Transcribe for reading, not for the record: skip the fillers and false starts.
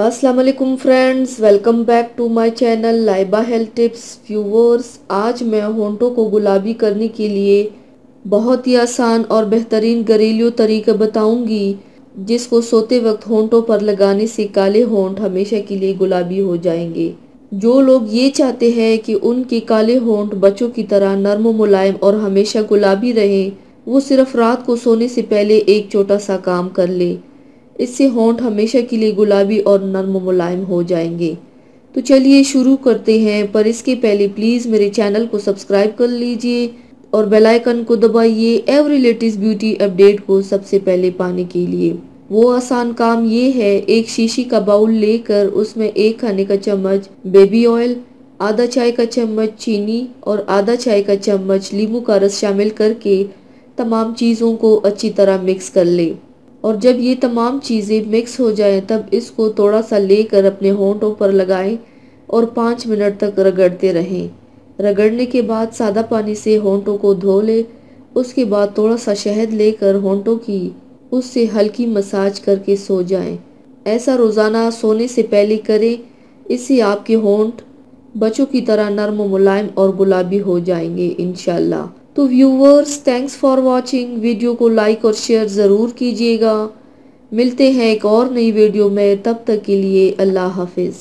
अस्सलाम वालेकुम friends, welcome back to my channel Laiba health tips. Viewers, आज मैं होंठों को गुलाबी करने के लिए बहुत ही आसान और बेहतरीन घरेलू तरीका बताऊंगी, जिसको सोते वक्त होंठों पर लगाने से काले होंठ हमेशा के लिए गुलाबी हो जाएंगे। जो लोग ये चाहते हैं कि उनके काले होंठ बच्चों की तरह नरम मुलायम और हमेशा गुलाबी रहें, वो सिर्फ रात को सोने से पहले एक छोटा सा काम कर ले। इससे होंठ हमेशा के लिए गुलाबी और नर्म मुलायम हो जाएंगे। तो चलिए शुरू करते हैं, पर इसके पहले प्लीज़ मेरे चैनल को सब्सक्राइब कर लीजिए और बेल आइकन को दबाइए एवरी लेटेस्ट ब्यूटी अपडेट को सबसे पहले पाने के लिए। वो आसान काम ये है, एक शीशी का बाउल लेकर उसमें 1 खाने का चम्मच बेबी ऑयल, आधा चाय का चम्मच चीनी और आधा चाय का चम्मच नींबू का रस शामिल करके तमाम चीज़ों को अच्छी तरह मिक्स कर ले। और जब ये तमाम चीज़ें मिक्स हो जाएं, तब इसको थोड़ा सा लेकर अपने होंठों पर लगाएं और 5 मिनट तक रगड़ते रहें। रगड़ने के बाद सादा पानी से होंठों को धो ले। उसके बाद थोड़ा सा शहद लेकर होंठों की उससे हल्की मसाज करके सो जाएं। ऐसा रोज़ाना सोने से पहले करें। इससे आपके होंठ बच्चों की तरह नरम मुलायम और गुलाबी हो जाएंगे इंशाल्लाह। तो viewers, thanks for watching. Video को लाइक और शेयर ज़रूर कीजिएगा। मिलते हैं एक और नई वीडियो में, तब तक के लिए अल्लाह हाफिज़।